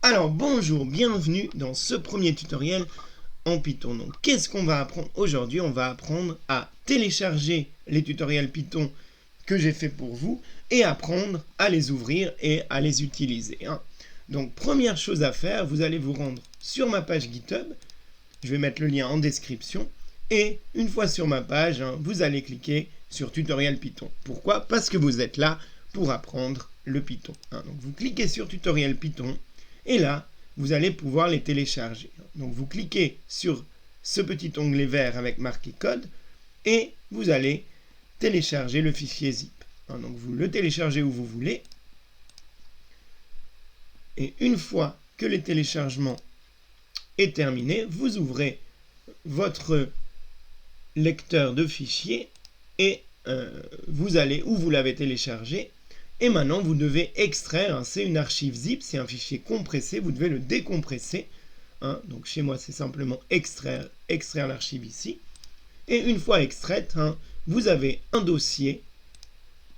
Alors bonjour, bienvenue dans ce premier tutoriel en Python. Donc qu'est-ce qu'on va apprendre aujourd'hui? On va apprendre à télécharger les tutoriels Python que j'ai fait pour vous et apprendre à les ouvrir et à les utiliser. Donc première chose à faire, vous allez vous rendre sur ma page GitHub. Je vais mettre le lien en description. Et une fois sur ma page, vous allez cliquer sur tutoriel Python. Pourquoi? Parce que vous êtes là pour apprendre le Python. Donc vous cliquez sur tutoriel Python. Et là, vous allez pouvoir les télécharger. Donc vous cliquez sur ce petit onglet vert avec marqué code et vous allez télécharger le fichier zip. Donc vous le téléchargez où vous voulez. Et une fois que le téléchargement est terminé, vous ouvrez votre lecteur de fichiers et vous allez où vous l'avez téléchargé. Et maintenant, vous devez extraire, c'est une archive zip, c'est un fichier compressé, vous devez le décompresser. Donc chez moi, c'est simplement extraire l'archive ici. Et une fois extraite, vous avez un dossier.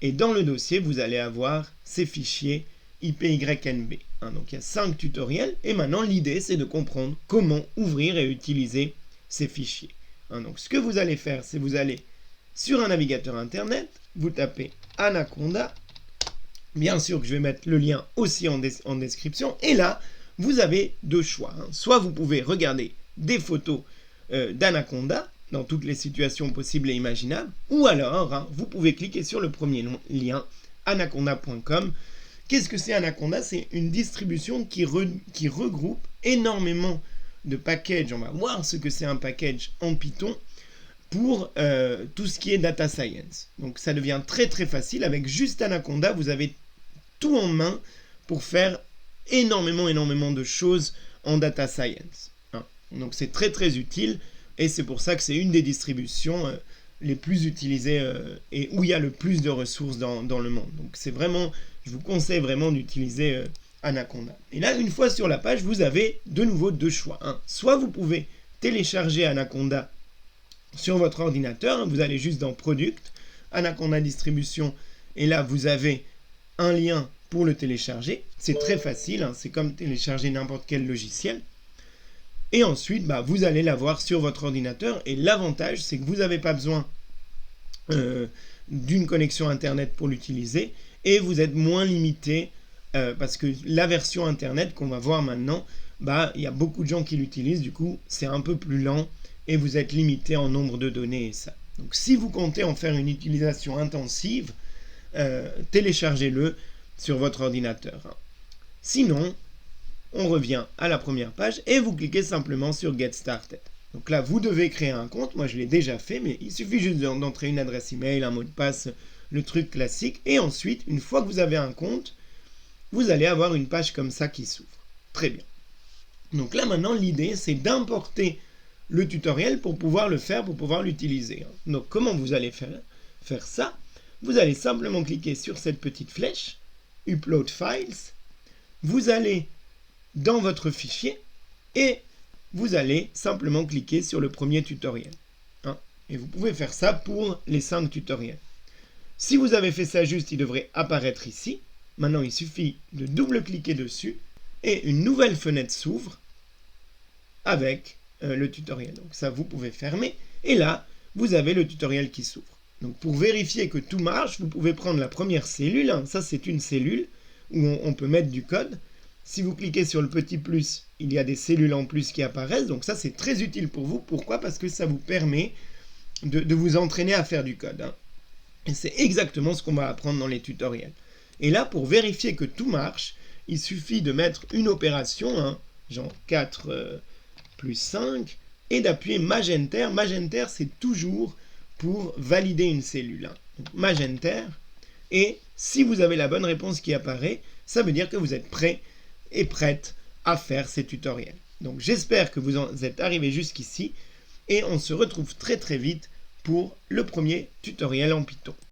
Et dans le dossier, vous allez avoir ces fichiers IPYNB. Donc il y a 5 tutoriels. Et maintenant, l'idée, c'est de comprendre comment ouvrir et utiliser ces fichiers. Donc ce que vous allez faire, c'est vous allez sur un navigateur internet, vous tapez Anaconda. Bien sûr que je vais mettre le lien aussi en description. Et là, vous avez deux choix. Soit vous pouvez regarder des photos d'Anaconda dans toutes les situations possibles et imaginables. Ou alors, vous pouvez cliquer sur le premier lien, anaconda.com. Qu'est-ce que c'est Anaconda? C'est une distribution qui regroupe énormément de packages. On va voir ce que c'est un package en Python pour tout ce qui est data science. Donc ça devient très très facile. Avec juste Anaconda, vous avez tout en main pour faire énormément de choses en data science. Donc c'est très très utile et c'est pour ça que c'est une des distributions les plus utilisées et où il y a le plus de ressources dans le monde. Donc c'est vraiment, je vous conseille vraiment d'utiliser Anaconda. Et là, une fois sur la page, vous avez de nouveau deux choix. Soit vous pouvez télécharger Anaconda sur votre ordinateur, vous allez juste dans Product, Anaconda Distribution, et là vous avez un lien pour le télécharger. C'est très facile, c'est comme télécharger n'importe quel logiciel. Et ensuite, vous allez l'avoir sur votre ordinateur. Et l'avantage, c'est que vous n'avez pas besoin d'une connexion Internet pour l'utiliser. Et vous êtes moins limité parce que la version Internet qu'on va voir maintenant, il y a beaucoup de gens qui l'utilisent. Du coup, c'est un peu plus lent et vous êtes limité en nombre de données et ça. Donc, si vous comptez en faire une utilisation intensive, téléchargez-le sur votre ordinateur. Sinon, on revient à la première page et vous cliquez simplement sur Get Started. Donc là, vous devez créer un compte. Moi, je l'ai déjà fait, mais il suffit juste d'entrer une adresse email, un mot de passe, le truc classique. Et ensuite, une fois que vous avez un compte, vous allez avoir une page comme ça qui s'ouvre. Très bien. Donc là, maintenant, l'idée, c'est d'importer le tutoriel pour pouvoir le faire, pour pouvoir l'utiliser. Donc, comment vous allez faire ça? Vous allez simplement cliquer sur cette petite flèche, Upload Files. Vous allez dans votre fichier et vous allez simplement cliquer sur le premier tutoriel. Et vous pouvez faire ça pour les 5 tutoriels. Si vous avez fait ça juste, il devrait apparaître ici. Maintenant, il suffit de double-cliquer dessus et une nouvelle fenêtre s'ouvre avec le tutoriel. Donc ça, vous pouvez fermer. Et là, vous avez le tutoriel qui s'ouvre. Donc pour vérifier que tout marche, vous pouvez prendre la première cellule. Ça, c'est une cellule où on peut mettre du code. Si vous cliquez sur le petit plus, il y a des cellules en plus qui apparaissent. Donc ça, c'est très utile pour vous. Pourquoi? Parce que ça vous permet de vous entraîner à faire du code. Et c'est exactement ce qu'on va apprendre dans les tutoriels. Et là, pour vérifier que tout marche, il suffit de mettre une opération, genre 4 plus 5, et d'appuyer Magenter. Magenter, c'est toujours pour valider une cellule. Donc, Magenter. Et si vous avez la bonne réponse qui apparaît, ça veut dire que vous êtes prêt et prête à faire ces tutoriels. Donc j'espère que vous êtes arrivés jusqu'ici et on se retrouve très très vite pour le premier tutoriel en Python.